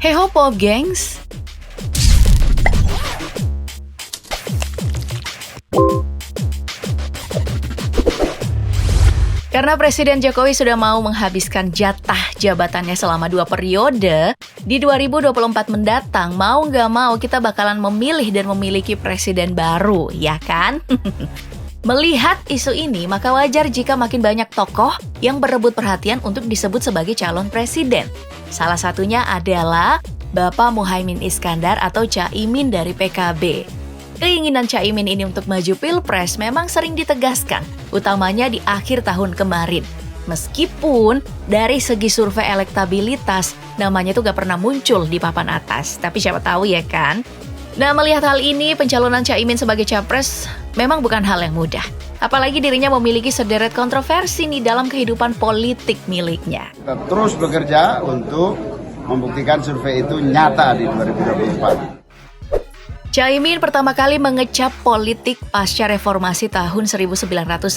Hey ho Pop gengs! Karena Presiden Jokowi sudah mau menghabiskan jatah jabatannya selama 2 periode, di 2024 mendatang mau nggak mau kita bakalan memilih dan memiliki presiden baru, ya kan? Melihat isu ini, maka wajar jika makin banyak tokoh yang berebut perhatian untuk disebut sebagai calon presiden. Salah satunya adalah Bapak Muhaimin Iskandar atau Caimin dari PKB. Keinginan Caimin ini untuk maju Pilpres memang sering ditegaskan, utamanya di akhir tahun kemarin. Meskipun dari segi survei elektabilitas, namanya tuh gak pernah muncul di papan atas. Tapi siapa tahu ya kan? Nah, melihat hal ini, pencalonan Caimin sebagai capres memang bukan hal yang mudah. Apalagi dirinya memiliki sederet kontroversi nih dalam kehidupan politik miliknya. Kita terus bekerja untuk membuktikan survei itu nyata di 2024. Caimin pertama kali mengecap politik pasca reformasi tahun 1998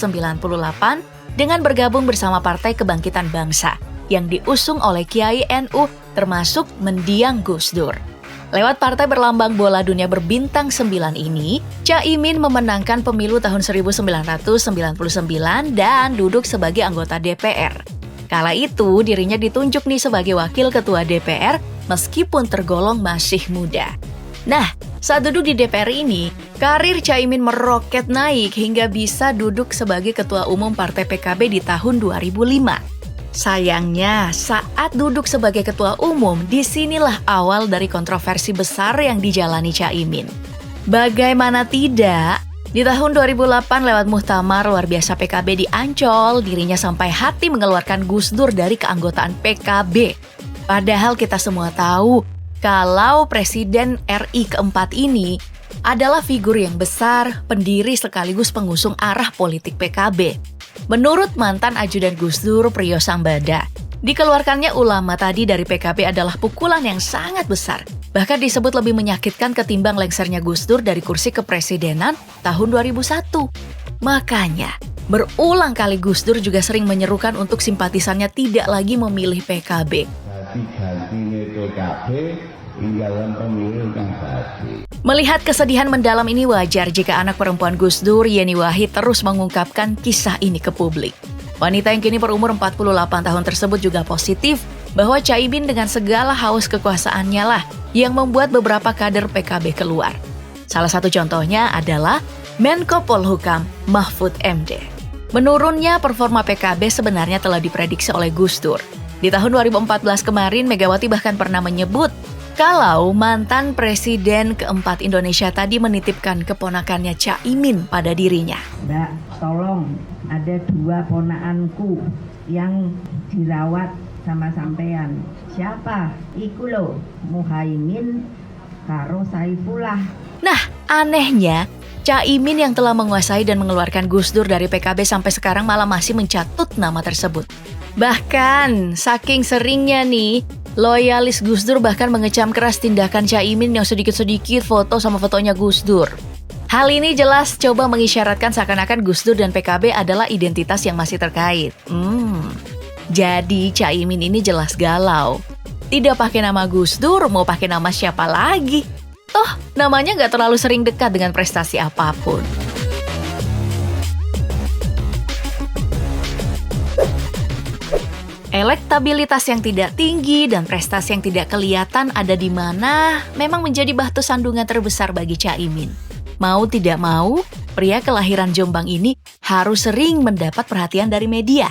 dengan bergabung bersama Partai Kebangkitan Bangsa yang diusung oleh Kiai NU termasuk mendiang Gus Dur. Lewat partai berlambang bola dunia berbintang 9 ini, Caimin memenangkan pemilu tahun 1999 dan duduk sebagai anggota DPR. Kala itu dirinya ditunjuk nih sebagai wakil ketua DPR meskipun tergolong masih muda. Nah, saat duduk di DPR ini, karir Caimin meroket naik hingga bisa duduk sebagai ketua umum Partai PKB di tahun 2005. Sayangnya, saat duduk sebagai ketua umum, disinilah awal dari kontroversi besar yang dijalani Caimin. Bagaimana tidak, di tahun 2008 lewat Muktamar luar biasa PKB di Ancol, dirinya sampai hati mengeluarkan Gus Dur dari keanggotaan PKB. Padahal kita semua tahu, kalau Presiden RI keempat ini adalah figur yang besar, pendiri sekaligus pengusung arah politik PKB. Menurut mantan ajudan Gus Dur, Priyo Sambada, dikeluarkannya ulama tadi dari PKB adalah pukulan yang sangat besar. Bahkan disebut lebih menyakitkan ketimbang lengsernya Gus Dur dari kursi kepresidenan tahun 2001. Makanya, berulang kali Gus Dur juga sering menyerukan untuk simpatisannya tidak lagi memilih PKB. Melihat kesedihan mendalam ini wajar jika anak perempuan Gus Dur, Yeni Wahid, terus mengungkapkan kisah ini ke publik. Wanita yang kini berumur 48 tahun tersebut juga positif bahwa Caimin dengan segala haus kekuasaannya lah yang membuat beberapa kader PKB keluar. Salah satu contohnya adalah Menko Polhukam Mahfud MD. Menurunnya performa PKB sebenarnya telah diprediksi oleh Gus Dur. Di tahun 2014 kemarin, Megawati bahkan pernah menyebut kalau mantan Presiden keempat Indonesia tadi menitipkan keponakannya Caimin pada dirinya. Mbak, tolong, ada 2 ponakanku yang dirawat sama sampean. Siapa? Iku lo, Muhaimin karo Saifullah. Nah, anehnya, Caimin yang telah menguasai dan mengeluarkan Gus Dur dari PKB sampai sekarang malah masih mencatut nama tersebut. Bahkan, saking seringnya nih, loyalis Gus Dur bahkan mengecam keras tindakan Caimin yang sedikit-sedikit foto sama fotonya Gus Dur. Hal ini jelas coba mengisyaratkan seakan-akan Gus Dur dan PKB adalah identitas yang masih terkait. Jadi Caimin ini jelas galau. Tidak pakai nama Gus Dur, mau pakai nama siapa lagi? Toh, namanya nggak terlalu sering dekat dengan prestasi apapun. Elektabilitas yang tidak tinggi dan prestasi yang tidak kelihatan ada di mana memang menjadi batu sandungan terbesar bagi Caimin. Mau tidak mau, pria kelahiran Jombang ini harus sering mendapat perhatian dari media.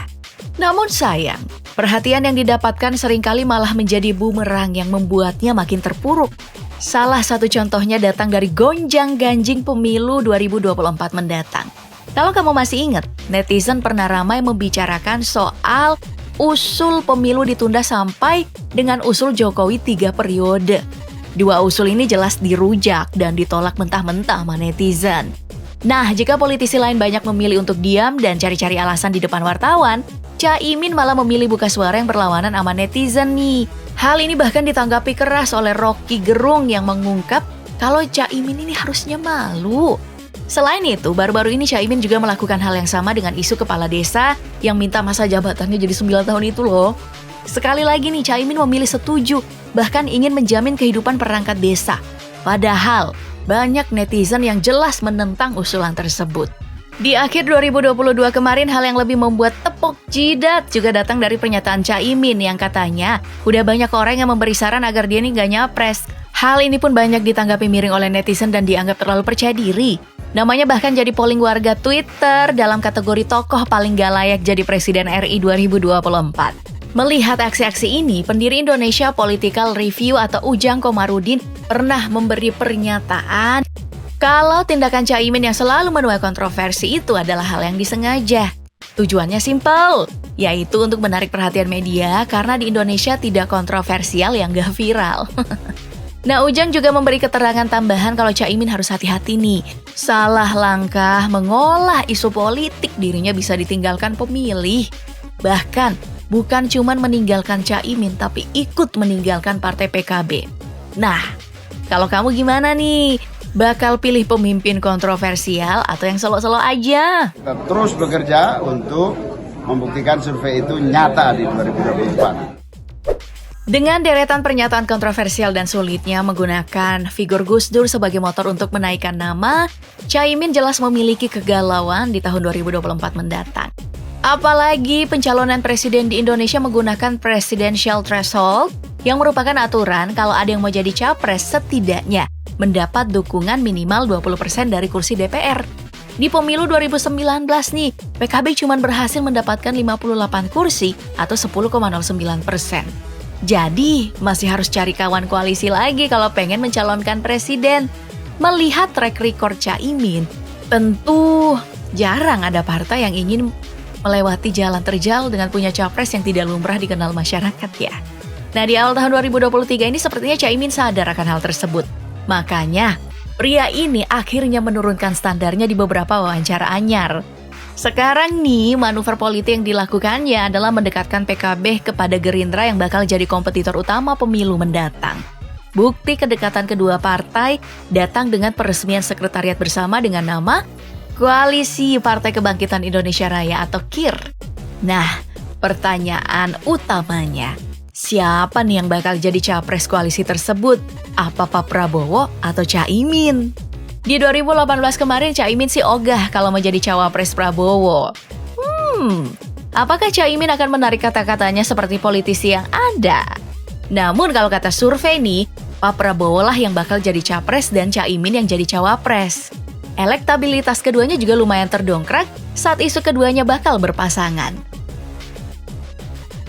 Namun sayang, perhatian yang didapatkan seringkali malah menjadi bumerang yang membuatnya makin terpuruk. Salah satu contohnya datang dari gonjang-ganjing pemilu 2024 mendatang. Kalau kamu masih ingat, netizen pernah ramai membicarakan soal usul pemilu ditunda sampai dengan usul Jokowi 3 periode. 2 usul ini jelas dirujak dan ditolak mentah-mentah sama netizen. Nah, jika politisi lain banyak memilih untuk diam dan cari-cari alasan di depan wartawan, Caimin malah memilih buka suara yang berlawanan sama netizen nih. Hal ini bahkan ditanggapi keras oleh Rocky Gerung yang mengungkap kalau Caimin ini harusnya malu. Selain itu, baru-baru ini Caimin juga melakukan hal yang sama dengan isu kepala desa yang minta masa jabatannya jadi 9 tahun itu loh. Sekali lagi nih, Caimin memilih setuju, bahkan ingin menjamin kehidupan perangkat desa. Padahal, banyak netizen yang jelas menentang usulan tersebut. Di akhir 2022 kemarin, hal yang lebih membuat tepuk jidat juga datang dari pernyataan Caimin yang katanya udah banyak orang yang memberi saran agar dia ini nggak nyapres. Hal ini pun banyak ditanggapi miring oleh netizen dan dianggap terlalu percaya diri. Namanya bahkan jadi polling warga Twitter dalam kategori tokoh paling gak layak jadi Presiden RI 2024. Melihat aksi-aksi ini, pendiri Indonesia Political Review atau Ujang Komarudin pernah memberi pernyataan kalau tindakan Caimin yang selalu menuai kontroversi itu adalah hal yang disengaja. Tujuannya simpel, yaitu untuk menarik perhatian media karena di Indonesia tidak kontroversial yang gak viral. Nah, Ujang juga memberi keterangan tambahan kalau Caimin harus hati-hati nih. Salah langkah mengolah isu politik, dirinya bisa ditinggalkan pemilih. Bahkan, bukan cuma meninggalkan Caimin, tapi ikut meninggalkan partai PKB. Nah, kalau kamu gimana nih? Bakal pilih pemimpin kontroversial atau yang selo-selo aja? Kita terus bekerja untuk membuktikan survei itu nyata di 2024. Dengan deretan pernyataan kontroversial dan sulitnya menggunakan figur Gus Dur sebagai motor untuk menaikkan nama, Caimin jelas memiliki kegalauan di tahun 2024 mendatang. Apalagi pencalonan presiden di Indonesia menggunakan presidential threshold yang merupakan aturan kalau ada yang mau jadi capres setidaknya mendapat dukungan minimal 20% dari kursi DPR. Di pemilu 2019 nih, PKB cuma berhasil mendapatkan 58 kursi atau 10,09%. Jadi, masih harus cari kawan koalisi lagi kalau pengen mencalonkan presiden. Melihat track record Caimin, tentu jarang ada partai yang ingin melewati jalan terjal dengan punya capres yang tidak lumrah dikenal masyarakat ya. Nah, di awal tahun 2023 ini sepertinya Caimin sadar akan hal tersebut. Makanya, pria ini akhirnya menurunkan standarnya di beberapa wawancara anyar. Sekarang nih, manuver politik yang dilakukannya adalah mendekatkan PKB kepada Gerindra yang bakal jadi kompetitor utama pemilu mendatang. Bukti kedekatan kedua partai datang dengan peresmian sekretariat bersama dengan nama Koalisi Partai Kebangkitan Indonesia Raya atau KIR. Nah, pertanyaan utamanya, siapa nih yang bakal jadi capres koalisi tersebut? Apa Pak Prabowo atau Caimin? Di 2018 kemarin Caimin sih ogah kalau menjadi cawapres Prabowo. Apakah Caimin akan menarik kata-katanya seperti politisi yang ada? Namun kalau kata survei nih, Pak Prabowo lah yang bakal jadi capres dan Caimin yang jadi cawapres. Elektabilitas keduanya juga lumayan terdongkrak saat isu keduanya bakal berpasangan.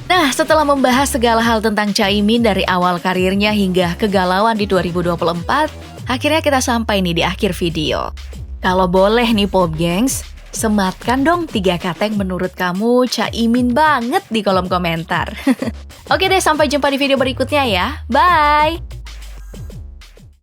Nah, setelah membahas segala hal tentang Caimin dari awal karirnya hingga kegalauan di 2024, akhirnya kita sampai nih di akhir video. Kalau boleh nih Pop Gengs, sematkan dong 3 kata yang menurut kamu Caimin banget di kolom komentar. Oke deh, sampai jumpa di video berikutnya ya. Bye!